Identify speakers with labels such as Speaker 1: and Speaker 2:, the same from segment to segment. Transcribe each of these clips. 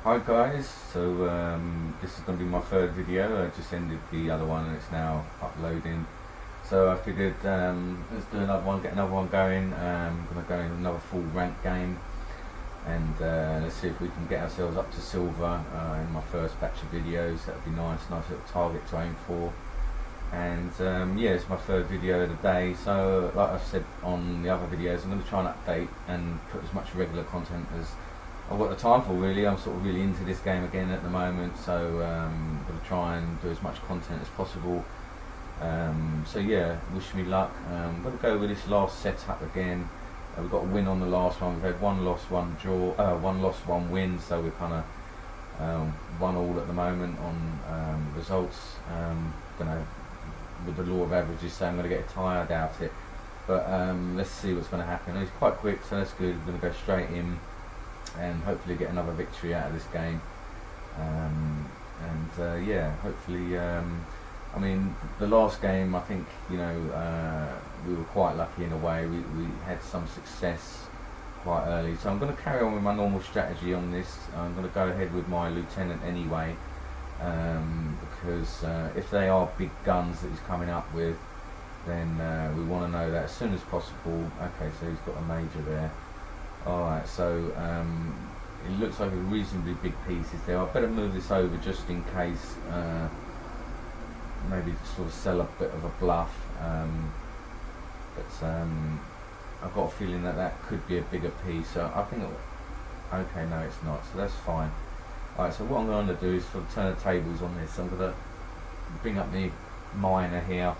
Speaker 1: Hi guys, so this is going to be my third video. I just ended the other one and it's now uploading. So I figured let's do another one, get another one going. I'm going to go in another full rank game and let's see if we can get ourselves up to silver in my first batch of videos. That would be nice little target to aim for. And yeah, it's my third video of the day, so like I've said on the other videos, I'm going to try and update and put as much regular content as I've got the time for. Really, I'm sort of really into this game again at the moment, so I'm going to try and do as much content as possible. So yeah, wish me luck. I'm going to go with this last setup again. We've got a win on the last one. We've had one loss, one draw, one loss, one win, so we're kind of 1-1 at the moment on results. Don't know, with the law of averages, so I'm going to get a tie. I doubt it, but let's see what's going to happen. It's quite quick, so that's good. We're going to go straight in and hopefully get another victory out of this game. Yeah, hopefully. I mean, the last game, I think, you know, we were quite lucky in a way. We had some success quite early, so I'm going to carry on with my normal strategy on this. I'm going to go ahead with my lieutenant anyway, because if they are big guns that he's coming up with, then we want to know that as soon as possible. Okay, so he's got a major there. Alright, so it looks like a reasonably big piece is there. I better move this over just in case, maybe sort of sell a bit of a bluff, but I've got a feeling that that could be a bigger piece, so I think okay, no it's not, so that's fine. Alright, so what I'm going to do is sort of turn the tables on this. I'm going to bring up the minor here,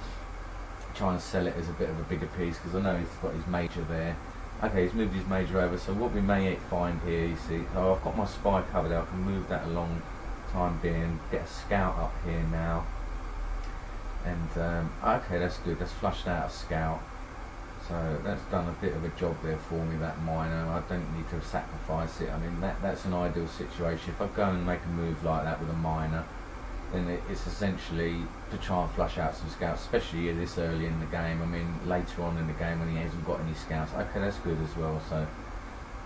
Speaker 1: try and sell it as a bit of a bigger piece, because I know he's got his major there. Okay, he's moved his major over, so what we may find here, you see, so I've got my spy covered out. I can move that along time being, get a scout up here now, and okay, that's good, that's flushed out a scout, so that's done a bit of a job there for me, that minor. I don't need to sacrifice it. I mean, that's an ideal situation. If I go and make a move like that with a minor, then it's essentially to try and flush out some scouts, especially this early in the game. I mean, later on in the game when he hasn't got any scouts. Okay, that's good as well. So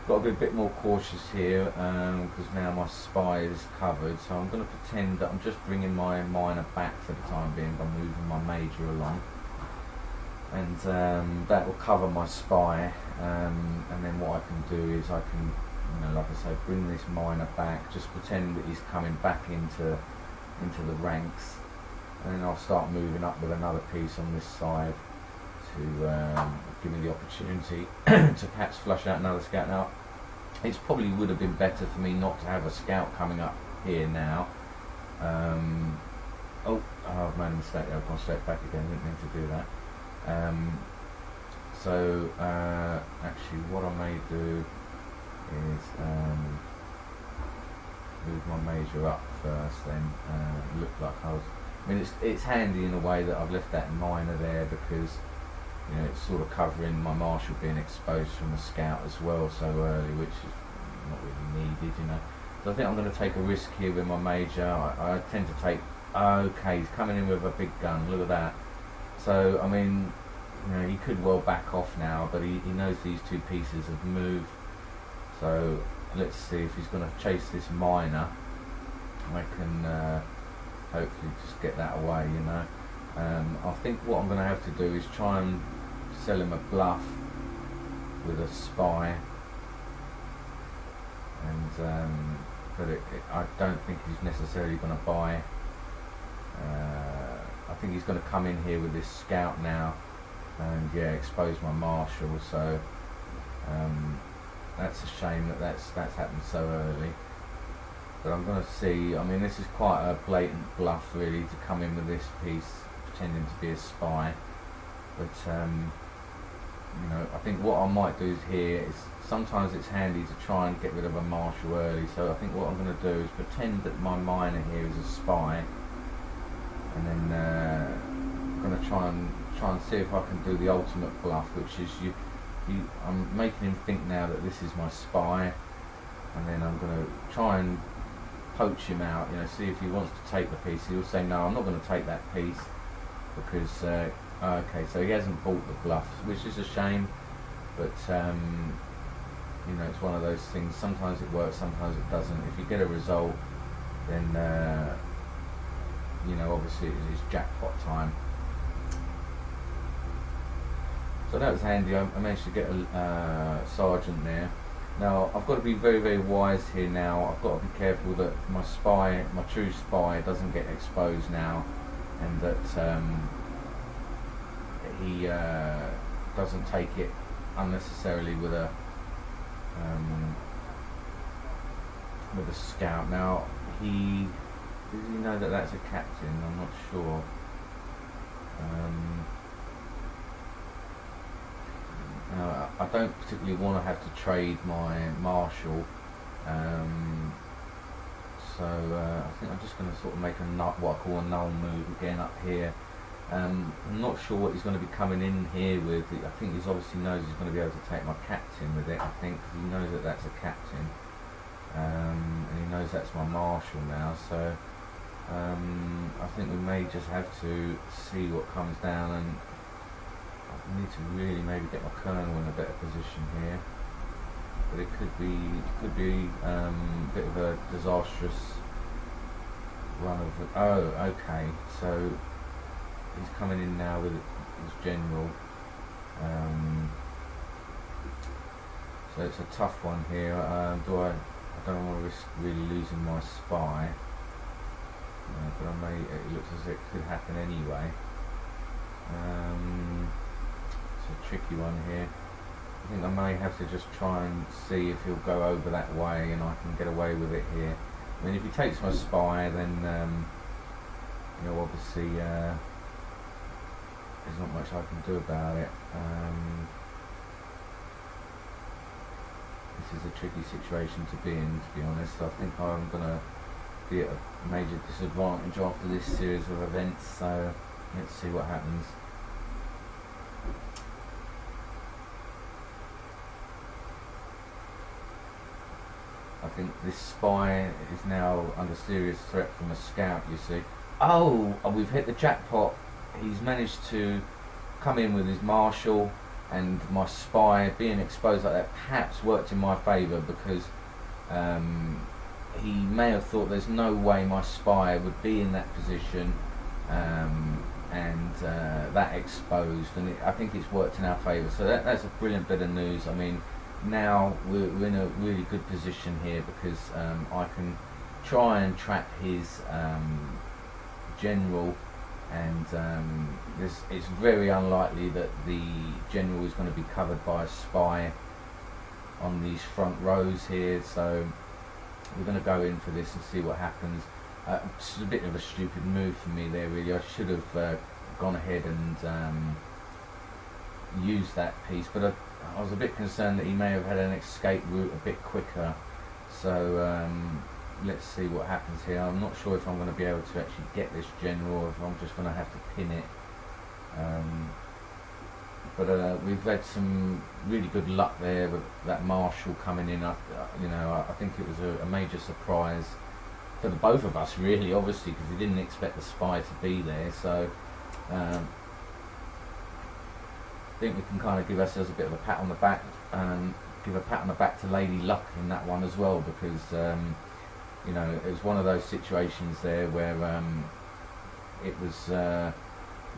Speaker 1: got to be a bit more cautious here, because now my spy is covered. So I'm going to pretend that I'm just bringing my minor back for the time being by moving my major along, and that will cover my spy. And then what I can do is I can, you know, like I say, bring this minor back, just pretend that he's coming back into the ranks, and then I'll start moving up with another piece on this side to give me the opportunity to perhaps flush out another scout. Now, it probably would have been better for me not to have a scout coming up here now. Oh, I've made a mistake there. I've gone straight back again. Didn't mean to do that. Actually, what I may do is move my major up first, then look like I was. I mean, it's handy in a way that I've left that minor there, because you know it's sort of covering my marshal being exposed from the scout as well so early, which is not really needed, you know. So I think I'm going to take a risk here with my major. I tend to take. Okay, he's coming in with a big gun. Look at that. So I mean, you know, he could well back off now, but he knows these two pieces have moved. So let's see if he's going to chase this minor. I can hopefully just get that away, you know. I think what I'm going to have to do is try and sell him a bluff with a spy, and but I don't think he's necessarily going to buy. I think he's going to come in here with this scout now, and yeah, expose my marshal. So that's a shame that that's happened so early. But I'm going to see. I mean, this is quite a blatant bluff, really, to come in with this piece, pretending to be a spy. But you know, I think what I might do here is sometimes it's handy to try and get rid of a marshal early. So I think what I'm going to do is pretend that my minor here is a spy, and then I'm going to try and see if I can do the ultimate bluff, which is I'm making him think now that this is my spy, and then I'm going to try and poach him out, you know, see if he wants to take the piece. He'll say, no, I'm not going to take that piece, because okay, so he hasn't bought the bluff, which is a shame, but you know, it's one of those things. Sometimes it works, sometimes it doesn't. If you get a result, then you know, obviously it's jackpot time. So that was handy. I managed to get a sergeant there. Now I've got to be very, very wise here now. I've got to be careful that my spy, my true spy, doesn't get exposed now, and that he doesn't take it unnecessarily with a scout. Now does he know that that's a captain? I'm not sure. I don't particularly want to have to trade my marshal, so I think I'm just going to sort of make what I call a null move again up here. I'm not sure what he's going to be coming in here with. I think he obviously knows he's going to be able to take my captain with it, I think, because he knows that that's a captain, and he knows that's my marshal now, so I think we may just have to see what comes down, and I need to really maybe get my colonel in a better position here, but it could be a bit of a disastrous run of. Oh, okay, so he's coming in now with his general, so it's a tough one here. I don't want to risk really losing my spy, but it looks as if it could happen anyway. It's a tricky one here. I think I may have to just try and see if he'll go over that way and I can get away with it here. I mean, if he takes my spy, then you know, obviously there's not much I can do about it. This is a tricky situation to be in, to be honest. I think I'm going to be at a major disadvantage after this series of events, so let's see what happens. I think this spy is now under serious threat from a scout, you see. Oh, we've hit the jackpot. He's managed to come in with his marshal, and my spy being exposed like that perhaps worked in my favour, because he may have thought there's no way my spy would be in that position, and that exposed, and I think it's worked in our favour. So that's a brilliant bit of news. I mean, now we're in a really good position here, because I can try and trap his general, and it's very unlikely that the general is going to be covered by a spy on these front rows here, so we're going to go in for this and see what happens. It's a bit of a stupid move for me there, really. I should have gone ahead and used that piece, but I was a bit concerned that he may have had an escape route a bit quicker, so let's see what happens here. I'm not sure if I'm going to be able to actually get this general, or if I'm just going to have to pin it, but we've had some really good luck there with that marshal coming in. You know, I think it was a major surprise for the both of us, really, obviously, because we didn't expect the spy to be there, so I think we can kind of give ourselves a bit of a pat on the back, and give a pat on the back to Lady Luck in that one as well, because you know, it was one of those situations there where it was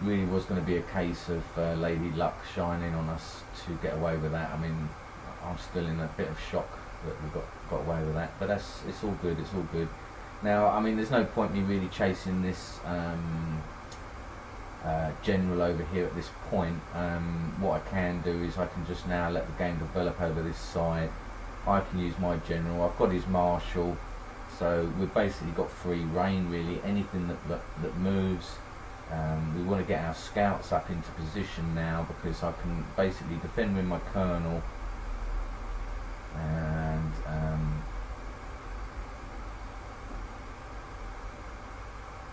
Speaker 1: really was going to be a case of Lady Luck shining on us to get away with that. I mean, I'm still in a bit of shock that we got away with that, but it's all good. It's all good. Now, I mean, there's no point me really chasing this general over here at this point. What I can do is I can just now let the game develop over this side. I can use my general. I've got his marshal, so we've basically got free reign, really. Anything that moves. We want to get our scouts up into position now, because I can basically defend with my colonel, and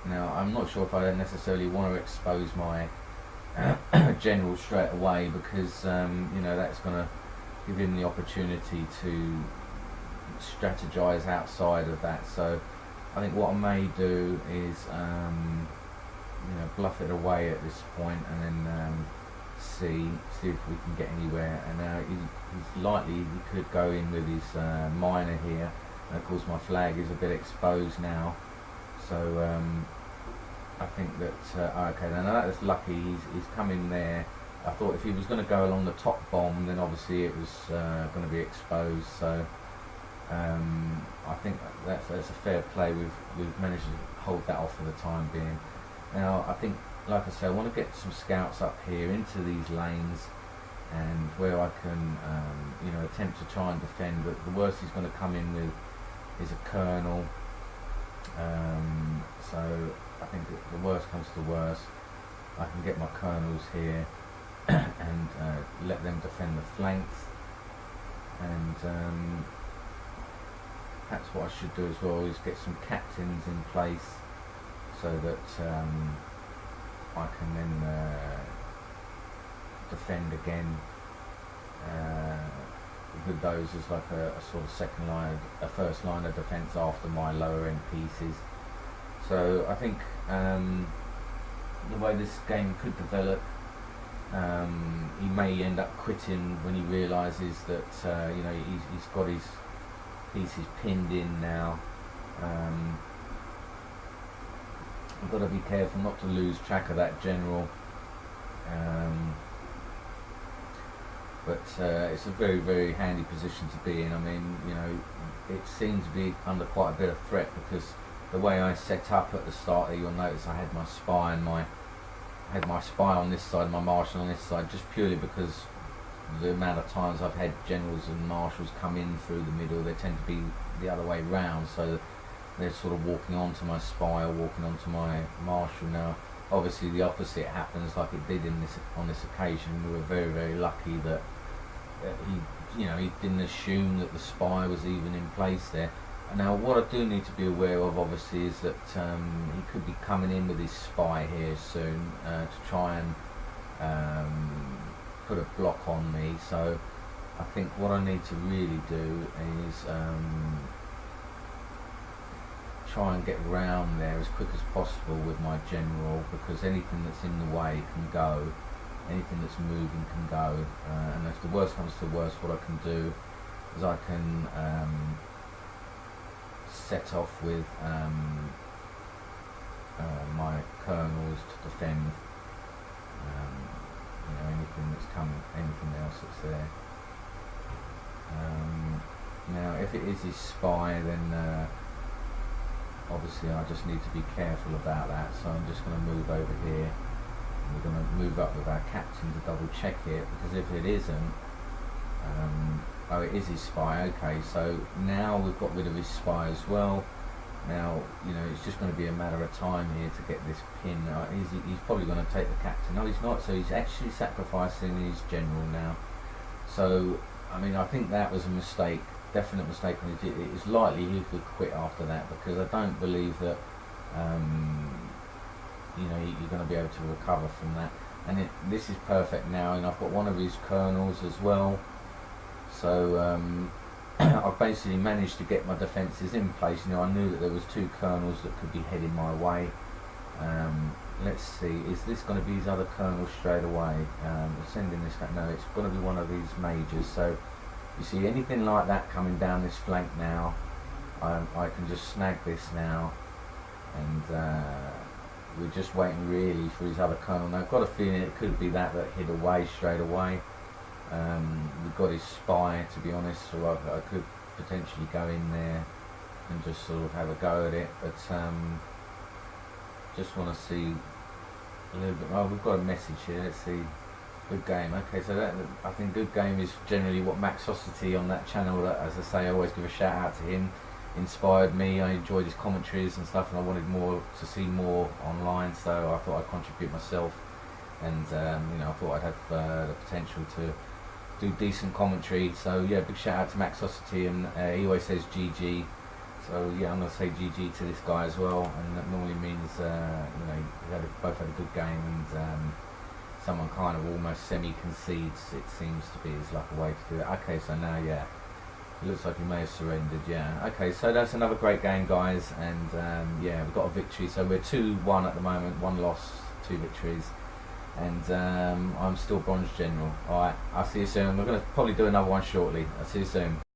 Speaker 1: now I'm not sure if I necessarily want to expose my general straight away, because you know, that's going to give him the opportunity to strategize outside of that. So I think what I may do is you know, bluff it away at this point, and then see if we can get anywhere. And now he's likely he could go in with his miner here, and of course my flag is a bit exposed now, so I think that okay, now that's lucky. He's come in there. I thought if he was going to go along the top bomb, then obviously it was going to be exposed. So I think that's a fair play. We've managed to hold that off for the time being. Now I think, like I say, I want to get some scouts up here into these lanes, and where I can attempt to try and defend. But the worst he's going to come in with is a colonel. So I think the worst comes to worst, I can get my colonels here and let them defend the flanks, and perhaps what I should do as well is get some captains in place so that I can then defend again with those as like a sort of second line, a first line of defence after my lower end pieces. So I think the way this game could develop, he may end up quitting when he realises that he's got his pieces pinned in now. I've got to be careful not to lose track of that general. But it's a very, very handy position to be in. I mean, it seems to be under quite a bit of threat, because the way I set up at the start there, you'll notice I had my spy and my spy on this side, my marshal on this side, just purely because the amount of times I've had generals and marshals come in through the middle. They tend to be the other way round, so they're sort of walking onto my spy or walking onto my marshal. Now obviously the opposite happens, like it did on this occasion. We were very, very lucky that he didn't assume that the spy was even in place there. Now what I do need to be aware of, obviously, is that he could be coming in with his spy here soon to try and put a block on me. So I think what I need to really do is try and get round there as quick as possible with my general, because anything that's in the way can go, anything that's moving can go, and if the worst comes to worst, what I can do is I can set off with my colonels to defend anything that's coming, anything else that's there. Now if it is his spy, then obviously I just need to be careful about that, so I'm just going to move over here. We're going to move up with our captain to double check it, because if it isn't, oh, it is his spy. Okay, so now we've got rid of his spy as well. Now it's just going to be a matter of time here to get this pin. He's probably going to take the captain. No, he's not. So he's actually sacrificing his general now. So I mean, I think that was a mistake, definite mistake when he did it. It's likely he could quit after that, because I don't believe that you're going to be able to recover from that. And this is perfect now, and I've got one of his colonels as well. So I've basically managed to get my defences in place. I knew that there was two colonels that could be heading my way. Let's see, is this going to be his other colonel straight away? Sending this back. No, it's going to be one of these majors. So you see anything like that coming down this flank now, I can just snag this now, and we're just waiting really for his other colonel. Now I've got a feeling it could be that hid away straight away. We've got his spy, to be honest, so I could potentially go in there and just sort of have a go at it, but just want to see a little bit. Oh, we've got a message here. Let's see. Good game. Okay, so I think good game is generally what Maxosity on that channel, as I say, I always give a shout out to him, inspired me. I enjoyed his commentaries and stuff, and I wanted to see more online, so I thought I'd contribute myself, and I thought I'd have the potential to do decent commentary. So yeah, big shout out to Maxosity, and he always says GG. So yeah, I'm going to say GG to this guy as well, and that normally means both had a good game, and someone kind of almost semi-concedes, it seems to be, is like a way to do it. Okay, so now yeah, it looks like he may have surrendered. Yeah, okay, so that's another great game, guys, and yeah, we've got a victory. So we're 2-1 at the moment, 1 loss, 2 victories. and I'm still bronze general. Alright, I'll see you soon. We're going to probably do another one shortly. I'll see you soon.